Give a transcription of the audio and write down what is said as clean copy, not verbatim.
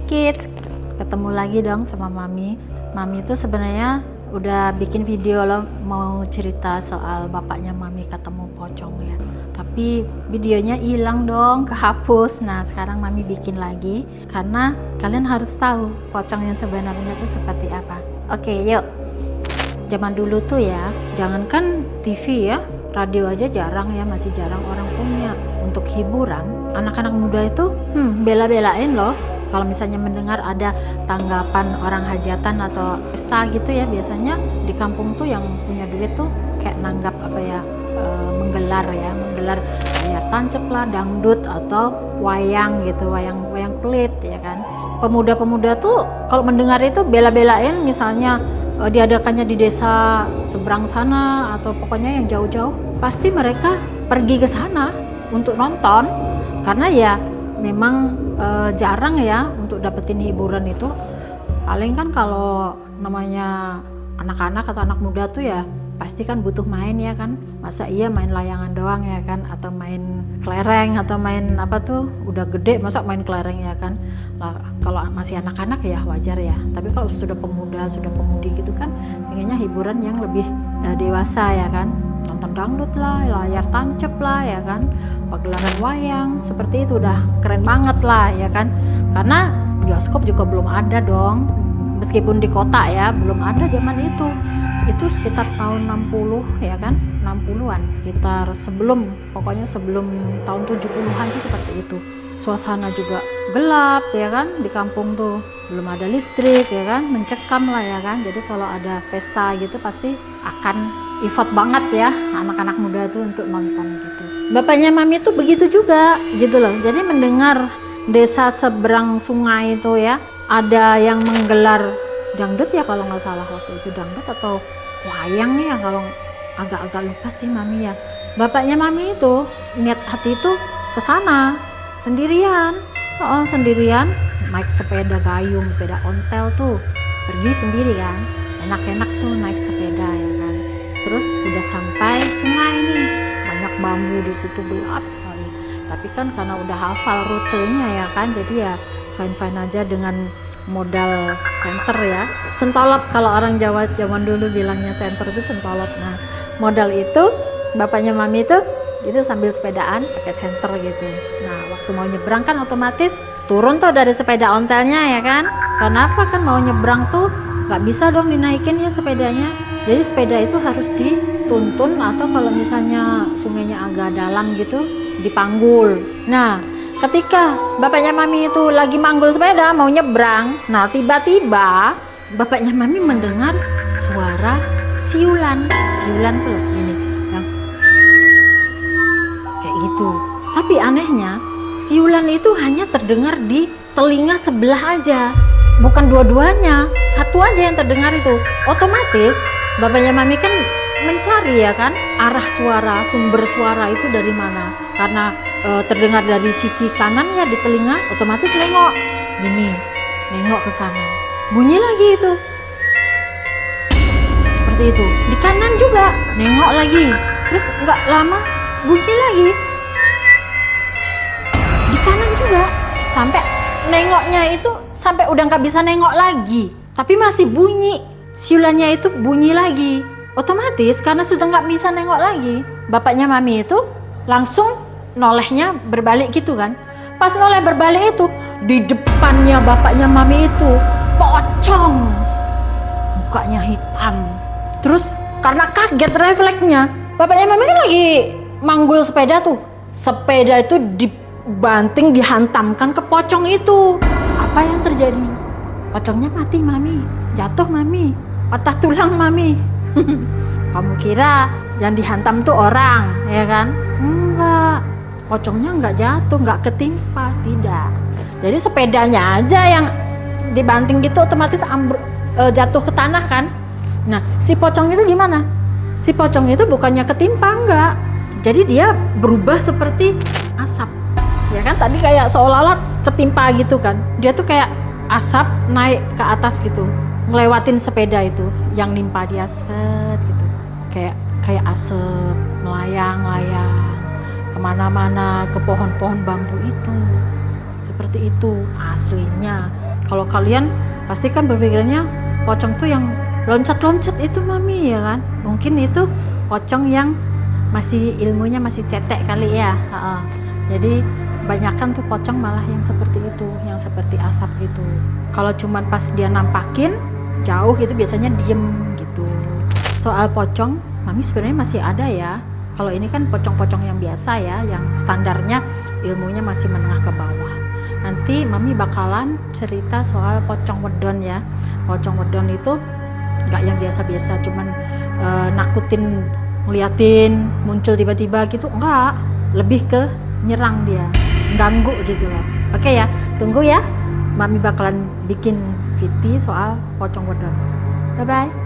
Hey kids, ketemu lagi dong sama Mami. Mami itu sebenarnya udah bikin video loh, mau cerita soal bapaknya Mami ketemu pocong ya. Tapi videonya hilang dong, kehapus. Nah sekarang Mami bikin lagi karena kalian harus tahu pocong yang sebenarnya itu seperti apa. Oke, yuk. Zaman dulu tuh ya, jangankan TV ya, radio aja jarang ya, masih jarang orang punya. Untuk hiburan, anak-anak muda itu bela-belain loh kalau misalnya mendengar ada tanggapan orang hajatan atau pesta gitu ya. Biasanya di kampung tuh yang punya duit tuh kayak nanggap menggelar layar tancep lah, dangdut atau wayang gitu, wayang kulit ya kan. Pemuda-pemuda tuh kalau mendengar itu bela-belain, misalnya diadakannya di desa seberang sana atau pokoknya yang jauh-jauh, pasti mereka pergi ke sana untuk nonton, karena ya memang jarang ya untuk dapetin hiburan itu. Paling kan kalau namanya anak-anak atau anak muda tuh ya pasti kan butuh main ya kan. Masa iya main layangan doang ya kan, atau main kelereng atau main apa tuh, udah gede masa main kelereng ya kan. Nah, kalau masih anak-anak ya wajar ya, tapi kalau sudah pemuda, sudah pemudi gitu kan pengennya hiburan yang lebih dewasa ya kan. Nonton dangdut lah, layar tancep lah ya kan, pagelaran wayang seperti itu udah keren banget lah ya kan. Karena bioskop juga belum ada dong, meskipun di kota ya belum ada zaman itu sekitar tahun 60 ya kan, 60-an, sekitar pokoknya sebelum tahun 70-an tuh seperti itu. Suasana juga gelap ya kan, di kampung tuh belum ada listrik ya kan, mencekam lah ya kan. Jadi kalau ada pesta gitu pasti akan effort banget ya anak-anak muda tuh untuk nonton gitu. Bapaknya Mami tuh begitu juga gitu loh. Jadi mendengar desa seberang sungai itu ya ada yang menggelar dangdut ya, kalau nggak salah waktu itu dangdut atau wayang ya, kalau agak-agak lupa sih Mami ya. Bapaknya Mami itu niat hati itu ke sana sendirian, sendirian naik sepeda gayung, sepeda ontel tuh, pergi sendiri kan, enak-enak tuh naik sepeda ya kan. Terus udah sampai sungai nih, banyak bambu di situ, gelap sekali. Tapi kan karena udah hafal rutenya ya kan, jadi ya fine-fine aja dengan modal senter ya, sentolop kalau orang Jawa zaman dulu bilangnya, senter itu sentolop. Nah modal itu bapaknya Mami itu sambil sepedaan pakai senter gitu. Nah waktu mau nyebrang kan otomatis turun tuh dari sepeda ontelnya ya kan. Kenapa kan mau nyebrang tuh nggak bisa dong dinaikin ya sepedanya, jadi sepeda itu harus dituntun, atau kalau misalnya sungainya agak dalam gitu dipanggul. Nah ketika bapaknya Mami itu lagi manggul sepeda mau nyebrang, nah tiba-tiba bapaknya Mami mendengar suara siulan tuh ini yang kayak gitu. Tapi anehnya siulan itu hanya terdengar di telinga sebelah aja, bukan dua-duanya, satu aja yang terdengar itu. Otomatis bapaknya Mami kan mencari ya kan arah suara, sumber suara itu dari mana, karena terdengar dari sisi kanan ya di telinga, otomatis nengok ke kanan, bunyi lagi itu seperti itu. Di kanan juga nengok lagi, terus nggak lama bunyi lagi di kanan juga, sampai nengoknya itu sampai udah nggak bisa nengok lagi, tapi masih bunyi, siulannya itu bunyi lagi. Otomatis karena sudah nggak bisa nengok lagi, bapaknya Mami itu langsung nolehnya berbalik gitu kan. Pas noleh berbalik itu, di depannya bapaknya Mami itu pocong, mukanya hitam. Terus karena kaget refleksnya, bapaknya Mami kan lagi manggul sepeda tuh, sepeda itu dibanting, dihantamkan ke pocong itu. Apa yang terjadi? Pocongnya mati Mami, jatuh Mami, patah tulang Mami. Kamu kira yang dihantam tuh orang ya kan? Enggak, pocongnya enggak jatuh, enggak ketimpa, tidak. Jadi sepedanya aja yang dibanting gitu, otomatis jatuh ke tanah kan. Nah si pocong itu gimana? Si pocong itu bukannya ketimpa, enggak, jadi dia berubah seperti asap ya kan. Tadi kayak seolah-olah ketimpa gitu kan, dia tuh kayak asap naik ke atas gitu, ngelewatin sepeda itu yang nimpa dia, seret gitu, kayak asap melayang-layang kemana-mana, ke pohon-pohon bambu itu, seperti itu aslinya. Kalau kalian pasti kan berpikirannya pocong tuh yang loncat-loncat itu mami ya kan, mungkin itu pocong yang masih ilmunya masih cetek kali ya. Jadi kebanyakan tuh pocong malah yang seperti itu, yang seperti asap gitu. Kalau cuman pas dia nampakin jauh gitu biasanya diem gitu. Soal pocong, mami sebenarnya masih ada ya. Kalau ini kan pocong-pocong yang biasa ya, yang standarnya ilmunya masih menengah ke bawah. Nanti mami bakalan cerita soal pocong wedon ya. Pocong wedon itu nggak yang biasa-biasa, cuman nakutin, ngeliatin, muncul tiba-tiba gitu, enggak. Lebih ke nyerang dia, ganggu gitu loh. Oke ya, tunggu ya. Mami bakalan bikin VT soal pocong wedon. Bye-bye.